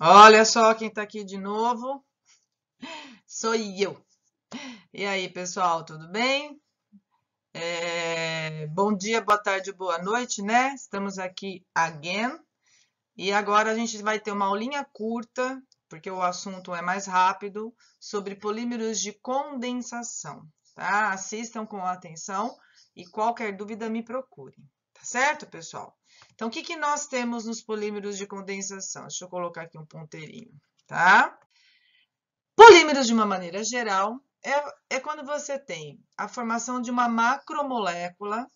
Olha só quem tá aqui de novo. Sou eu. E aí, pessoal, tudo bem? Bom dia, boa tarde, boa noite, né? Estamos aqui again. E agora a gente vai ter uma aulinha curta, porque o assunto é mais rápido, sobre polímeros de condensação, tá? Assistam com atenção e qualquer dúvida me procurem, tá certo, pessoal? Então, o que que nós temos nos polímeros de condensação? Deixa eu colocar aqui um ponteirinho, tá? Polímeros, de uma maneira geral, é quando você tem a formação de uma macromolécula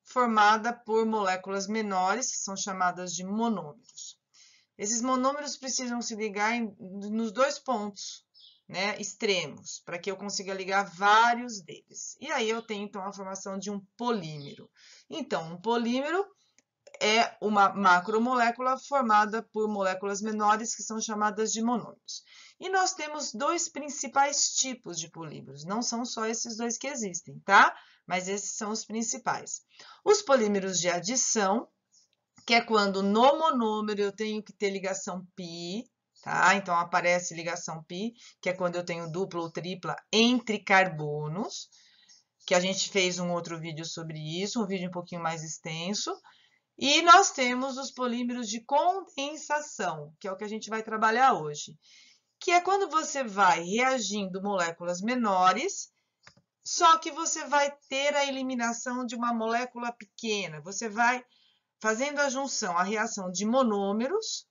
formada por moléculas menores, que são chamadas de monômeros. Esses monômeros precisam se ligar nos dois pontos, né, extremos, para que eu consiga ligar vários deles. E aí eu tenho, então, a formação de um polímero. Então, um polímero é uma macromolécula formada por moléculas menores que são chamadas de monômeros. E nós temos dois principais tipos de polímeros, não são só esses dois que existem, tá? Mas esses são os principais. Os polímeros de adição, que é quando no monômero eu tenho que ter ligação pi, tá? Então aparece ligação pi, que é quando eu tenho dupla ou tripla entre carbonos, que a gente fez um outro vídeo sobre isso, um vídeo um pouquinho mais extenso. E nós temos os polímeros de condensação, que é o que a gente vai trabalhar hoje, que é quando você vai reagindo moléculas menores, só que você vai ter a eliminação de uma molécula pequena. Você vai fazendo a junção, a reação de monômeros,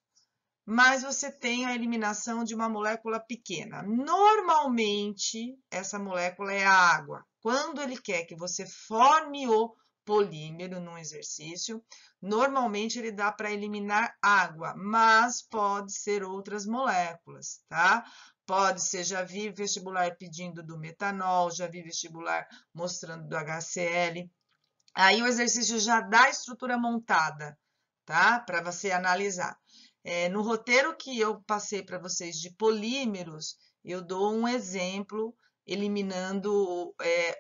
mas você tem a eliminação de uma molécula pequena. Normalmente, essa molécula é a água. Quando ele quer que você forme o polímero num exercício, normalmente ele dá para eliminar água, mas pode ser outras moléculas, tá? Pode ser, já vi vestibular pedindo do metanol, já vi vestibular mostrando do HCl. Aí o exercício já dá a estrutura montada, tá? Para você analisar. No roteiro que eu passei para vocês de polímeros, eu dou um exemplo eliminando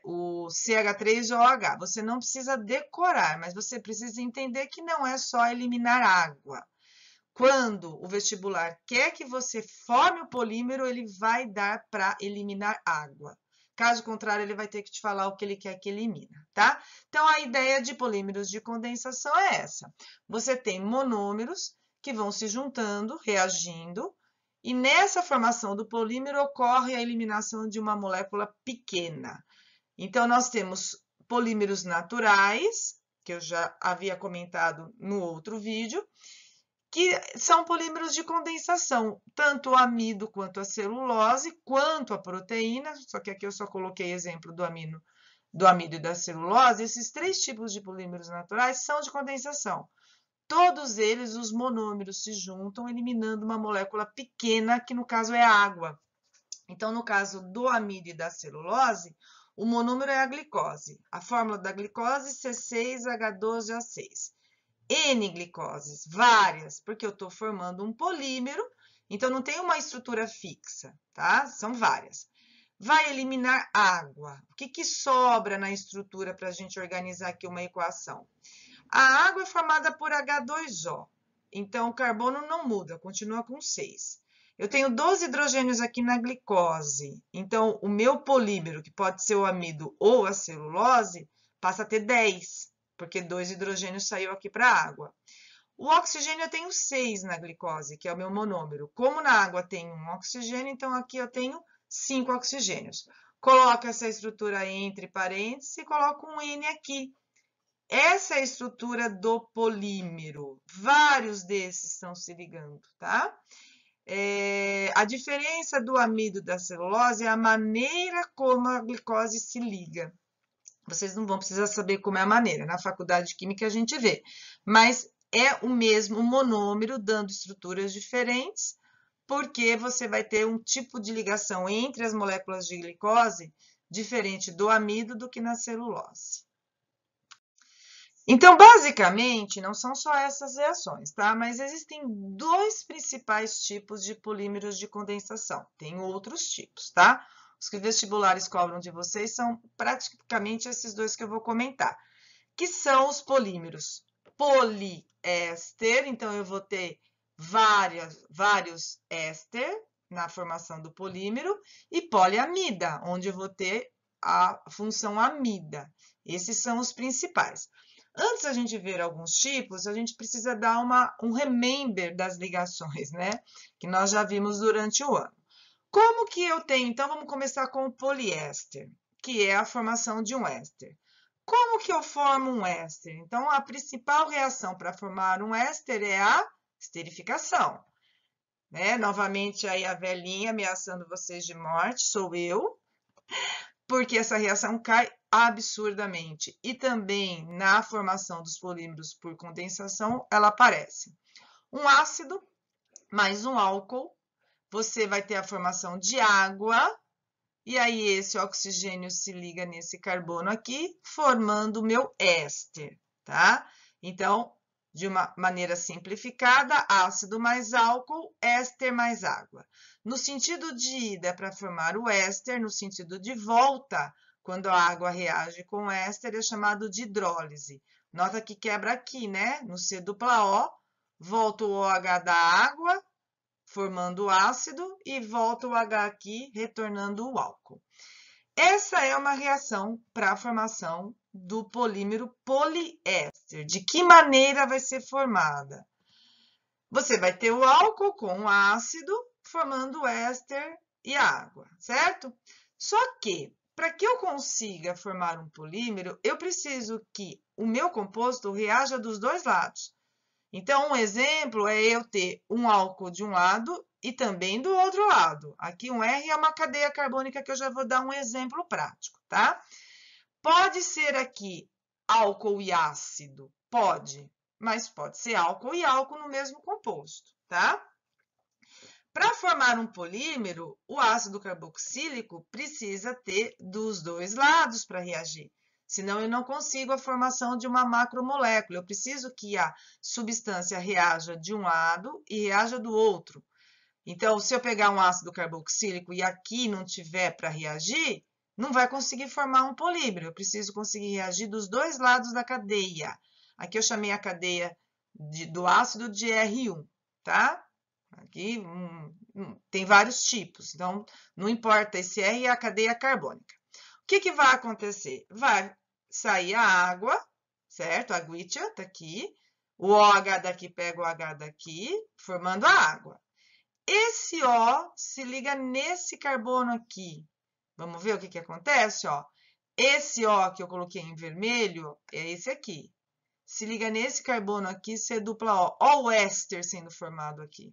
o CH3OH. Você não precisa decorar, mas você precisa entender que não é só eliminar água. Quando o vestibular quer que você forme o polímero, ele vai dar para eliminar água. Caso contrário, ele vai ter que te falar o que ele quer que elimina, tá? Então, a ideia de polímeros de condensação é essa. Você tem monômeros que vão se juntando, reagindo, e nessa formação do polímero ocorre a eliminação de uma molécula pequena. Então, nós temos polímeros naturais, que eu já havia comentado no outro vídeo, que são polímeros de condensação, tanto o amido quanto a celulose, quanto a proteína, só que aqui eu só coloquei exemplo do amido e da celulose. Esses três tipos de polímeros naturais são de condensação. Todos eles, os monômeros se juntam, eliminando uma molécula pequena, que no caso é a água. Então, no caso do amido e da celulose, o monômero é a glicose. A fórmula da glicose, C6H12O6. N-glicoses, várias, porque eu estou formando um polímero, então não tem uma estrutura fixa, tá? São várias. Vai eliminar água. O que que sobra na estrutura para a gente organizar aqui uma equação? A água é formada por H2O, então o carbono não muda, continua com 6. Eu tenho 12 hidrogênios aqui na glicose, então o meu polímero, que pode ser o amido ou a celulose, passa a ter 10, porque 2 hidrogênios saiu aqui para a água. O oxigênio eu tenho 6 na glicose, que é o meu monômero. Como na água tem um oxigênio, então aqui eu tenho 5 oxigênios. Coloco essa estrutura entre parênteses e coloco um N aqui. Essa é a estrutura do polímero. Vários desses estão se ligando, tá? A diferença do amido da celulose é a maneira como a glicose se liga. Vocês não vão precisar saber como é a maneira, na faculdade de química a gente vê, mas é o mesmo monômero dando estruturas diferentes, porque você vai ter um tipo de ligação entre as moléculas de glicose diferente do amido do que na celulose. Então, basicamente, não são só essas reações, tá? Mas existem dois principais tipos de polímeros de condensação. Tem outros tipos, tá? Os que vestibulares cobram de vocês são praticamente esses dois que eu vou comentar, que são os polímeros poliéster. Então, eu vou ter vários éster na formação do polímero e poliamida, onde eu vou ter a função amida. Esses são os principais. Antes da gente ver alguns tipos, a gente precisa dar um remember das ligações, né? Que nós já vimos durante o ano. Como que eu tenho? Então, vamos começar com o poliéster, que é a formação de um éster. Como que eu formo um éster? Então, a principal reação para formar um éster é a esterificação. Né? Novamente, aí a velhinha ameaçando vocês de morte, sou eu, porque essa reação cai absurdamente. E também na formação dos polímeros por condensação, ela aparece. Um ácido mais um álcool, você vai ter a formação de água, e aí esse oxigênio se liga nesse carbono aqui, formando o meu éster, tá? Então, de uma maneira simplificada, ácido mais álcool, éster mais água. No sentido de ida, para formar o éster, no sentido de volta, quando a água reage com o éster, é chamado de hidrólise. Nota que quebra aqui, né? No C dupla O, volta o OH da água, formando o ácido, e volta o H aqui, retornando o álcool. Essa é uma reação para a formação do polímero poliéster. De que maneira vai ser formada? Você vai ter o álcool com o ácido, formando o éster e a água, certo? Só que, para que eu consiga formar um polímero, eu preciso que o meu composto reaja dos dois lados. Então, um exemplo é eu ter um álcool de um lado e também do outro lado. Aqui um R é uma cadeia carbônica que eu já vou dar um exemplo prático, tá? Pode ser aqui álcool e ácido? Pode, mas pode ser álcool e álcool no mesmo composto, tá? Para formar um polímero, o ácido carboxílico precisa ter dos dois lados para reagir. Senão, eu não consigo a formação de uma macromolécula. Eu preciso que a substância reaja de um lado e reaja do outro. Então, se eu pegar um ácido carboxílico e aqui não tiver para reagir, não vai conseguir formar um polímero. Eu preciso conseguir reagir dos dois lados da cadeia. Aqui eu chamei a cadeia do ácido de R1, tá? Aqui tem vários tipos, então não importa, esse R é a cadeia carbônica. O que vai acontecer? Vai sair a água, certo? A aguitia tá aqui. O OH daqui pega o H daqui, formando a água. Esse O se liga nesse carbono aqui. Vamos ver o que acontece, ó. Esse O que eu coloquei em vermelho é esse aqui. Se liga nesse carbono aqui, C dupla O. Ó o éster sendo formado aqui,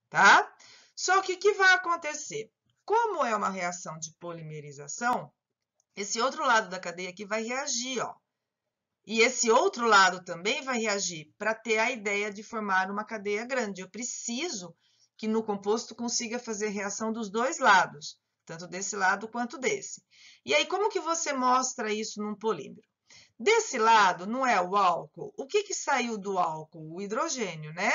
tá? Só que o que vai acontecer? Como é uma reação de polimerização, esse outro lado da cadeia aqui vai reagir, ó. E esse outro lado também vai reagir para ter a ideia de formar uma cadeia grande. Eu preciso que no composto consiga fazer reação dos dois lados, tanto desse lado quanto desse. E aí, como que você mostra isso num polímero? Desse lado, não é o álcool. O que saiu do álcool? O hidrogênio, né?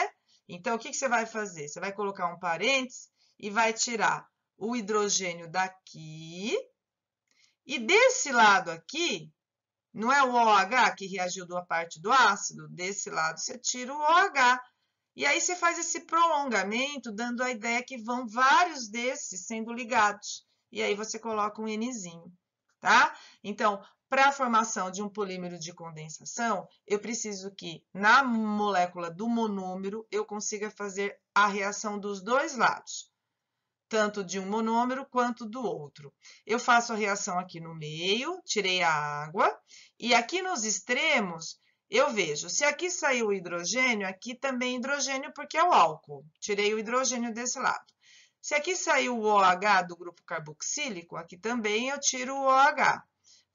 Então, o que você vai fazer? Você vai colocar um parênteses e vai tirar o hidrogênio daqui. E desse lado aqui, não é o OH que reagiu da parte do ácido? Desse lado você tira o OH. E aí você faz esse prolongamento, dando a ideia que vão vários desses sendo ligados. E aí você coloca um Nzinho, tá? Então, para a formação de um polímero de condensação, eu preciso que na molécula do monômero eu consiga fazer a reação dos dois lados, tanto de um monômero quanto do outro. Eu faço a reação aqui no meio, tirei a água, e aqui nos extremos eu vejo, se aqui saiu o hidrogênio, aqui também hidrogênio porque é o álcool, tirei o hidrogênio desse lado. Se aqui saiu o OH do grupo carboxílico, aqui também eu tiro o OH.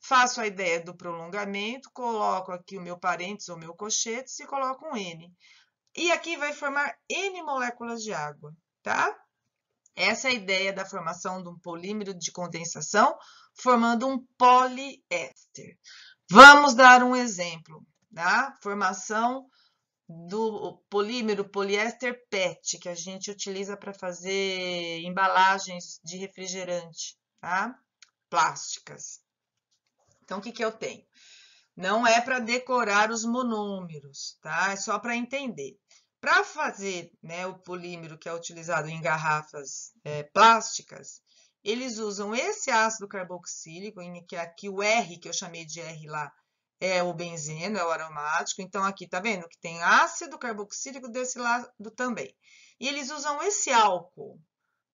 Faço a ideia do prolongamento, coloco aqui o meu parênteses ou meu colchetes e coloco um N. E aqui vai formar N moléculas de água, tá? Essa é a ideia da formação de um polímero de condensação, formando um poliéster. Vamos dar um exemplo, tá? Formação do polímero poliéster PET, que a gente utiliza para fazer embalagens de refrigerante, tá? Plásticas. Então, o que eu tenho? Não é para decorar os monômeros, tá? É só para entender. Para fazer, né, o polímero que é utilizado em garrafas plásticas, eles usam esse ácido carboxílico, que aqui o R, que eu chamei de R lá, é o benzeno, é o aromático. Então, aqui, tá vendo que tem ácido carboxílico desse lado também. E eles usam esse álcool,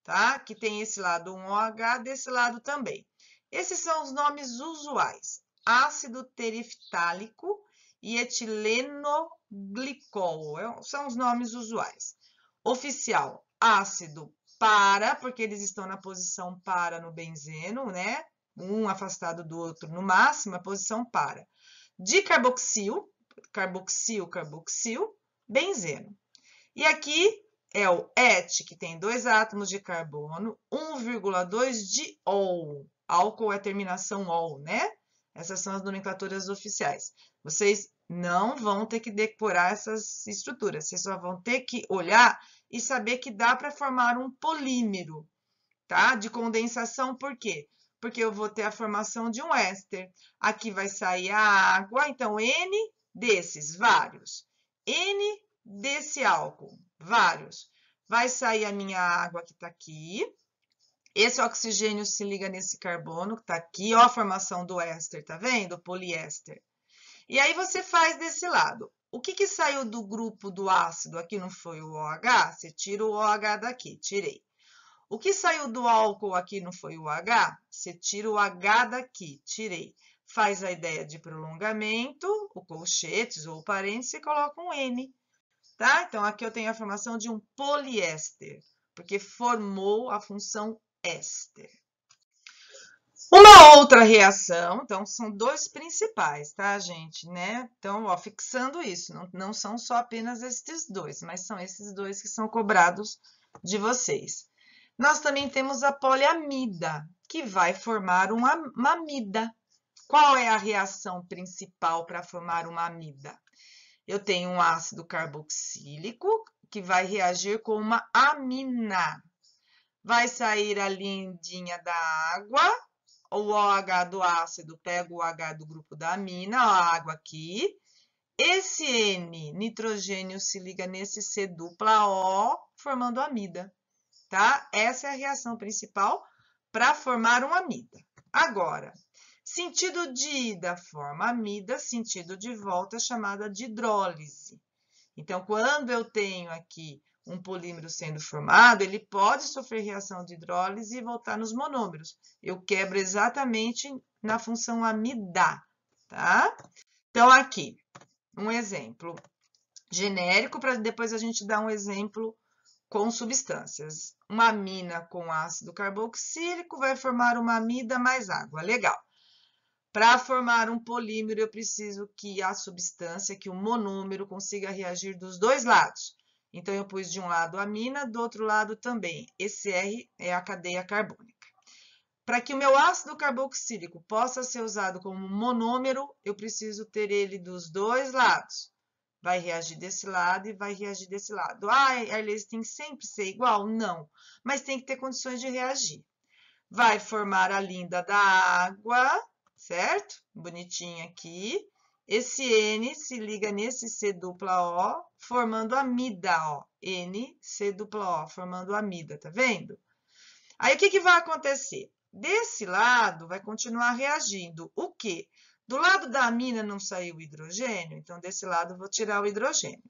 tá? Que tem esse lado um OH, desse lado também. Esses são os nomes usuais: ácido tereftálico e etilenoglicol. São os nomes usuais. Oficial, ácido para, porque eles estão na posição para no benzeno, né? Um afastado do outro, no máximo, a posição para. Dicarboxil, carboxil, benzeno. E aqui é o ET, que tem 2 átomos de carbono, 1,2 de ol. Álcool é terminação ol, né? Essas são as nomenclaturas oficiais. Vocês não vão ter que decorar essas estruturas, vocês só vão ter que olhar e saber que dá para formar um polímero, tá? De condensação, por quê? Porque eu vou ter a formação de um éster. Aqui vai sair a água, então N desses, vários. N desse álcool, vários. Vai sair a minha água que está aqui. Esse oxigênio se liga nesse carbono que está aqui, ó, a formação do éster, tá vendo? O poliéster. E aí você faz desse lado. O que saiu do grupo do ácido aqui não foi o OH? Você tira o OH daqui, tirei. O que saiu do álcool aqui não foi o H? Você tira o H daqui, tirei. Faz a ideia de prolongamento, o colchetes ou o parênteses e coloca um N, tá? Então, aqui eu tenho a formação de um poliéster, porque formou a função éster. Uma outra reação, então, são 2 principais, tá, gente, né? Então, ó, fixando isso, não são só apenas esses 2, mas são esses 2 que são cobrados de vocês. Nós também temos a poliamida, que vai formar uma amida. Qual é a reação principal para formar uma amida? Eu tenho um ácido carboxílico que vai reagir com uma amina. Vai sair a lindinha da água, o OH do ácido pega o H do grupo da amina, a água aqui. Esse N, nitrogênio, se liga nesse C dupla O, formando amida. Tá? Essa é a reação principal para formar uma amida. Agora, sentido de ida forma amida, sentido de volta é chamada de hidrólise. Então, quando eu tenho aqui um polímero sendo formado, ele pode sofrer reação de hidrólise e voltar nos monômeros. Eu quebro exatamente na função amida, tá? Então, aqui, um exemplo genérico, para depois a gente dar um exemplo com substâncias. Uma amina com ácido carboxílico vai formar uma amida mais água. Legal. Para formar um polímero, eu preciso que a substância, que o monômero, consiga reagir dos 2 lados. Então, eu pus de um lado a amina, do outro lado também. Esse R é a cadeia carbônica. Para que o meu ácido carboxílico possa ser usado como monômero, eu preciso ter ele dos 2 lados. Vai reagir desse lado e vai reagir desse lado. Ah, Arlese, tem que sempre ser igual? Não, mas tem que ter condições de reagir. Vai formar a linda da água, certo? Bonitinha aqui. Esse N se liga nesse C dupla O, formando amida, ó. N, C dupla O, formando amida, tá vendo? Aí, o que vai acontecer? Desse lado, vai continuar reagindo. O quê? Do lado da amina não saiu o hidrogênio, então desse lado eu vou tirar o hidrogênio.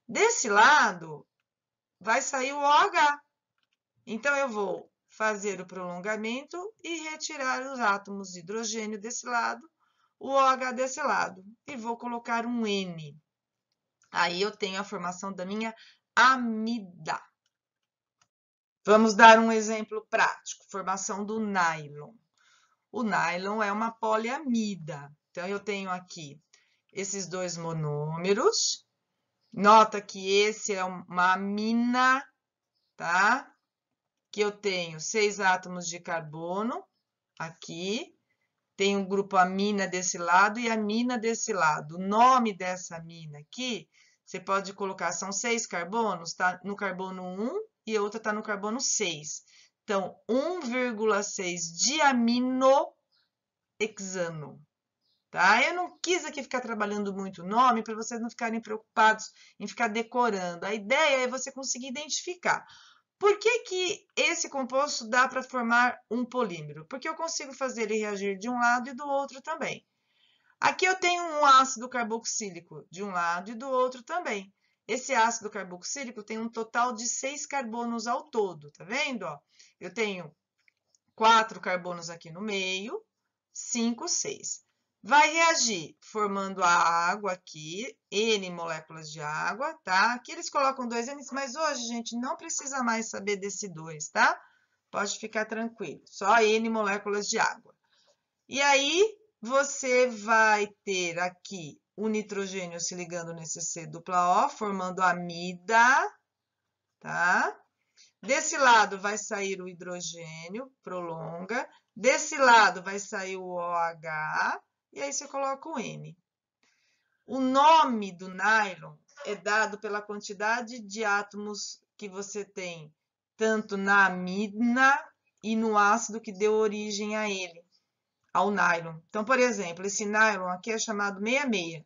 Desse lado vai sair o OH. Então eu vou fazer o prolongamento e retirar os átomos de hidrogênio desse lado, o OH desse lado, e vou colocar um N. Aí eu tenho a formação da minha amida. Vamos dar um exemplo prático, formação do nylon. O nylon é uma poliamida. Então, eu tenho aqui esses 2 monômeros. Nota que esse é uma amina, tá? Que eu tenho 6 átomos de carbono aqui. Tem o grupo amina desse lado e amina desse lado. O nome dessa amina aqui, você pode colocar, são 6 carbonos, tá no carbono 1 e a outra tá no carbono 6. Então, 1,6 diaminohexano. tá? Eu não quis aqui ficar trabalhando muito o nome para vocês não ficarem preocupados em ficar decorando. A ideia é você conseguir identificar. Por que que esse composto dá para formar um polímero? Porque eu consigo fazer ele reagir de um lado e do outro também. Aqui eu tenho um ácido carboxílico de um lado e do outro também. Esse ácido carboxílico tem um total de 6 carbonos ao todo, tá vendo? Ó, eu tenho 4 carbonos aqui no meio, 5, 6. Vai reagir formando a água aqui, N moléculas de água, tá? Aqui eles colocam 2 N, mas hoje, gente, não precisa mais saber desse 2, tá? Pode ficar tranquilo, só N moléculas de água. E aí, você vai ter aqui o nitrogênio se ligando nesse C-O, formando amida, tá? Desse lado vai sair o hidrogênio, prolonga. Desse lado vai sair o OH, e aí você coloca o N. O nome do nylon é dado pela quantidade de átomos que você tem, tanto na amina e no ácido que deu origem a ele, ao nylon. Então, por exemplo, esse nylon aqui é chamado 66,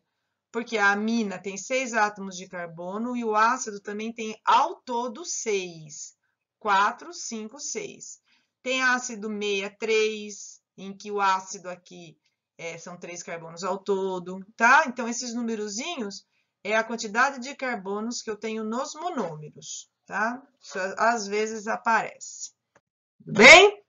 porque a amina tem 6 átomos de carbono e o ácido também tem ao todo 6. 4, 5, 6. Tem ácido 63, em que o ácido aqui são 3 carbonos ao todo, tá? Então, esses numerozinhos é a quantidade de carbonos que eu tenho nos monômeros, tá? Isso às vezes aparece. Tudo bem?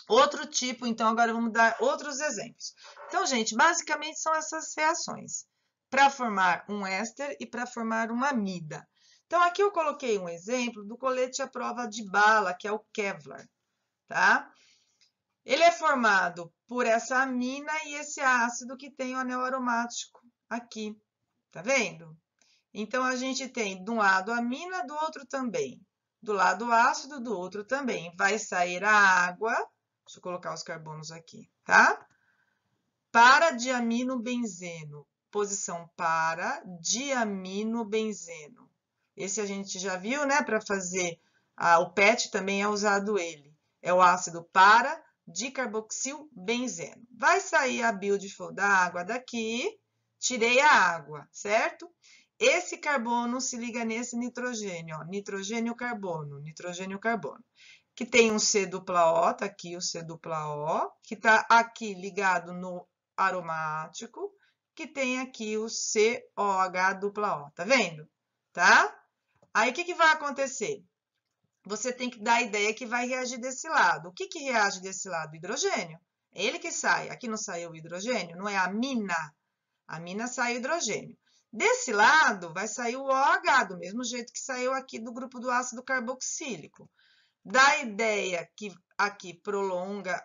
Outro tipo, então, agora vamos dar outros exemplos. Então, gente, basicamente são essas reações para formar um éster e para formar uma amida. Então, aqui eu coloquei um exemplo do colete à prova de bala, que é o Kevlar, tá? Ele é formado por essa amina e esse ácido que tem o anel aromático aqui, tá vendo? Então, a gente tem de um lado a amina, do outro também. Do lado o ácido, do outro também. Vai sair a água, deixa eu colocar os carbonos aqui, tá? Para diaminobenzeno, posição para diaminobenzeno. Esse a gente já viu, né? Para fazer o PET também é usado ele. É o ácido para dicarboxilbenzeno. Vai sair a beautiful da água daqui, tirei a água, certo? Esse carbono se liga nesse nitrogênio, ó, nitrogênio, carbono, que tem um C-O, tá aqui o C-O, que tá aqui ligado no aromático, que tem aqui o COH-O, tá vendo? Tá? Aí, o que vai acontecer? Você tem que dar a ideia que vai reagir desse lado. O que reage desse lado? O hidrogênio. É ele que sai. Aqui não saiu o hidrogênio? Não é a amina. A amina sai o hidrogênio. Desse lado, vai sair o OH, do mesmo jeito que saiu aqui do grupo do ácido carboxílico. Dá a ideia que aqui prolonga,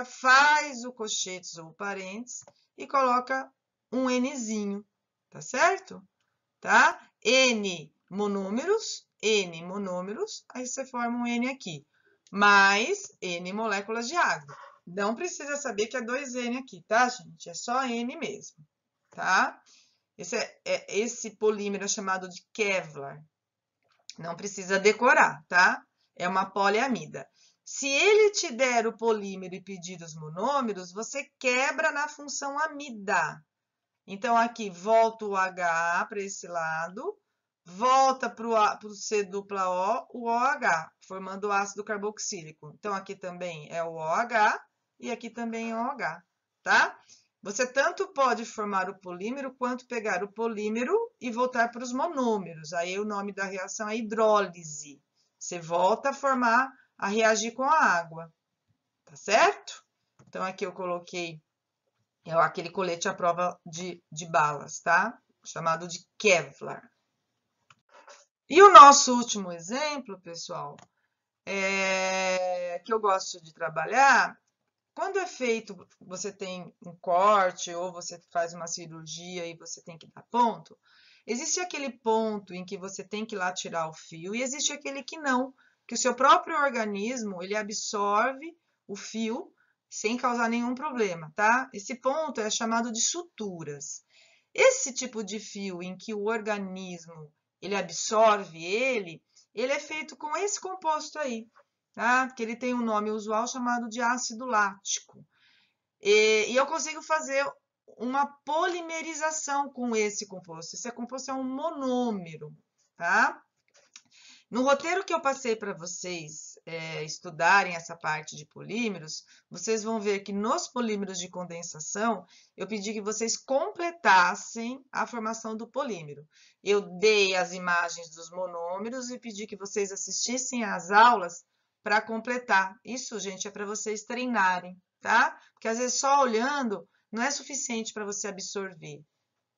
faz o colchetes ou parênteses e coloca um Nzinho, tá certo? Tá? N monômeros, aí você forma um N aqui, mais N moléculas de água. Não precisa saber que é 2N aqui, tá, gente? É só N mesmo, tá? Esse polímero é chamado de Kevlar. Não precisa decorar, tá? É uma poliamida. Se ele te der o polímero e pedir os monômeros, você quebra na função amida. Então, aqui volta o H para esse lado, volta para o C-O, o OH, formando o ácido carboxílico. Então, aqui também é o OH e aqui também é o OH, tá? Você tanto pode formar o polímero quanto pegar o polímero e voltar para os monômeros. Aí o nome da reação é hidrólise. Você volta a reagir com a água, tá certo? Então, aqui eu coloquei aquele colete à prova de balas, tá? Chamado de Kevlar. E o nosso último exemplo, pessoal, que eu gosto de trabalhar, quando é feito, você tem um corte ou você faz uma cirurgia e você tem que dar ponto, existe aquele ponto em que você tem que ir lá tirar o fio e existe aquele que não, que o seu próprio organismo, ele absorve o fio sem causar nenhum problema, tá? Esse ponto é chamado de suturas. Esse tipo de fio em que o organismo, ele absorve ele é feito com esse composto aí, tá? Que ele tem um nome usual chamado de ácido lático. E eu consigo fazer uma polimerização com esse composto. Esse composto é um monômero, tá? No roteiro que eu passei para vocês estudarem essa parte de polímeros, vocês vão ver que nos polímeros de condensação, eu pedi que vocês completassem a formação do polímero. Eu dei as imagens dos monômeros e pedi que vocês assistissem às aulas para completar. Isso, gente, é para vocês treinarem, tá? Porque às vezes só olhando não é suficiente para você absorver.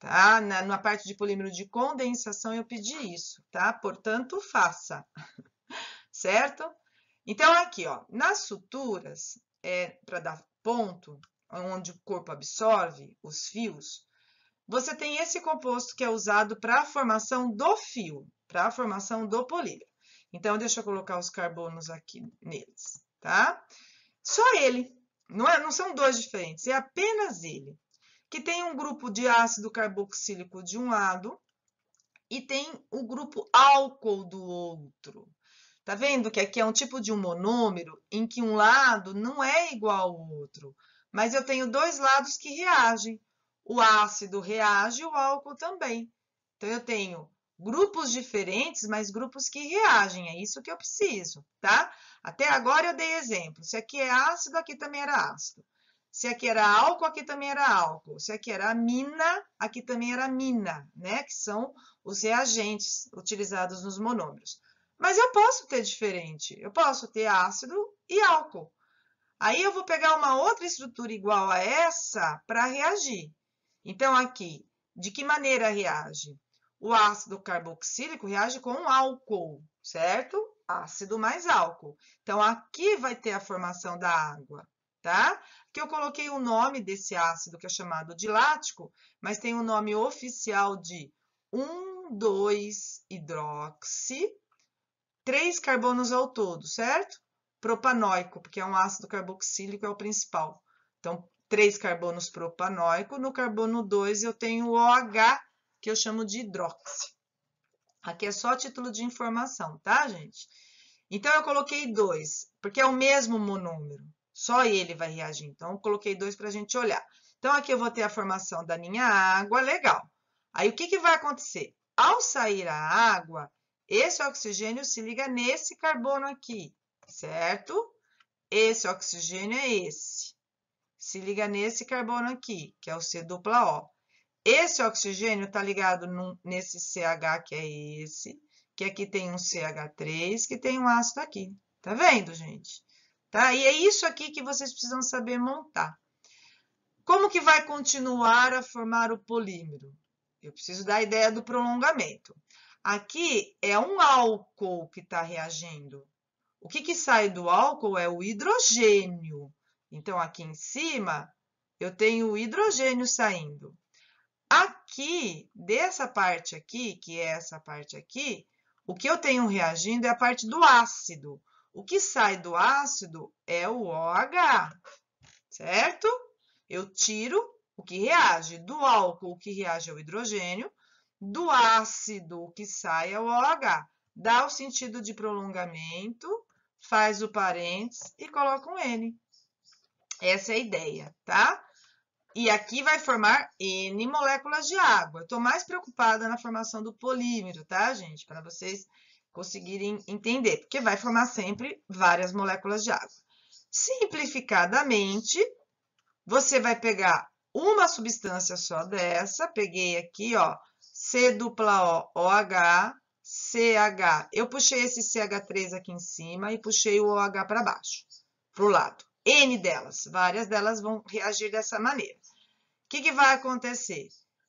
Tá? Na parte de polímero de condensação eu pedi isso, tá? Portanto, faça, certo? Então, aqui, ó, nas suturas, para dar ponto, onde o corpo absorve os fios, você tem esse composto que é usado para a formação do fio, para a formação do polímero. Então, deixa eu colocar os carbonos aqui neles, tá? Só ele, não são dois diferentes, é apenas ele, que tem um grupo de ácido carboxílico de um lado e tem o grupo álcool do outro. Tá vendo que aqui é um tipo de um monômero em que um lado não é igual ao outro, mas eu tenho dois lados que reagem. O ácido reage e o álcool também. Então, eu tenho grupos diferentes, mas grupos que reagem. É isso que eu preciso, tá? Até agora eu dei exemplo. Se aqui é ácido, aqui também era ácido. Se aqui era álcool, aqui também era álcool. Se aqui era amina, aqui também era amina, né? Que são os reagentes utilizados nos monômeros. Mas eu posso ter diferente. Eu posso ter ácido e álcool. Aí eu vou pegar uma outra estrutura igual a essa para reagir. Então, aqui, de que maneira reage? O ácido carboxílico reage com álcool, certo? Ácido mais álcool. Então, aqui vai ter a formação da água, tá? Aqui eu coloquei o nome desse ácido, que é chamado de lático, mas tem o nome oficial de 1,2-hidroxi, 3 carbonos ao todo, certo? Propanóico, porque é um ácido carboxílico, é o principal. Então, 3 carbonos propanóico. No carbono 2, eu tenho o OH, que eu chamo de hidróxido. Aqui é só título de informação, tá, gente? Então, eu coloquei 2, porque é o mesmo monômero. Só ele vai reagir. Então, eu coloquei 2 para a gente olhar. Então, aqui eu vou ter a formação da minha água, legal. Aí, o que vai acontecer? Ao sair a água, esse oxigênio se liga nesse carbono aqui, certo? Esse oxigênio é esse. Se liga nesse carbono aqui, que é o C-O. Esse oxigênio está ligado nesse CH, que é esse, que aqui tem um CH3, que tem um ácido aqui. Tá vendo, gente? Tá? E é isso aqui que vocês precisam saber montar. Como que vai continuar a formar o polímero? Eu preciso dar a ideia do prolongamento. Aqui é um álcool que está reagindo. O que sai do álcool é o hidrogênio. Então, aqui em cima, eu tenho o hidrogênio saindo. Aqui, dessa parte aqui, que é essa parte aqui, o que eu tenho reagindo é a parte do ácido. O que sai do ácido é o OH, certo? Eu tiro o que reage. Do álcool, o que reage é o hidrogênio. Do ácido, o que sai é o OH. Dá o sentido de prolongamento, faz o parênteses e coloca um N. Essa é a ideia, tá? E aqui vai formar N moléculas de água. Eu estou mais preocupada na formação do polímero, tá, gente? Para vocês conseguirem entender, porque vai formar sempre várias moléculas de água. Simplificadamente, você vai pegar uma substância só dessa, peguei aqui, ó, C-O-OH, CH. Eu puxei esse CH3 aqui em cima e puxei o OH para baixo, para o lado. N delas, várias delas vão reagir dessa maneira. O que vai acontecer?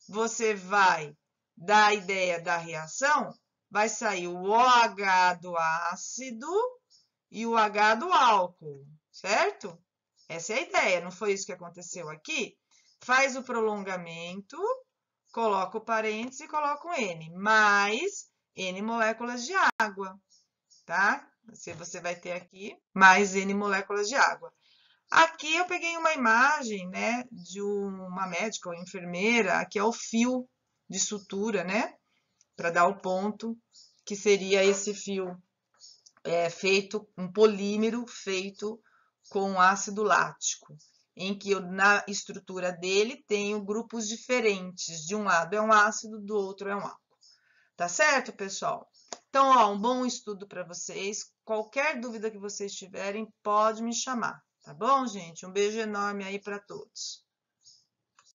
Você vai dar a ideia da reação, vai sair o OH do ácido e o H do álcool, certo? Essa é a ideia, não foi isso que aconteceu aqui? Faz o prolongamento, coloca o parênteses e coloca um N, mais N moléculas de água, tá? Você vai ter aqui mais N moléculas de água. Aqui eu peguei uma imagem, né, de uma médica ou enfermeira, aqui é o fio de sutura, né, para dar o ponto, que seria esse fio feito, um polímero feito com ácido lático. em que na estrutura dele tenho grupos diferentes. De um lado é um ácido, do outro é um álcool. Tá certo, pessoal? Então, ó, um bom estudo para vocês. Qualquer dúvida que vocês tiverem, pode me chamar, tá bom, gente? Um beijo enorme aí para todos.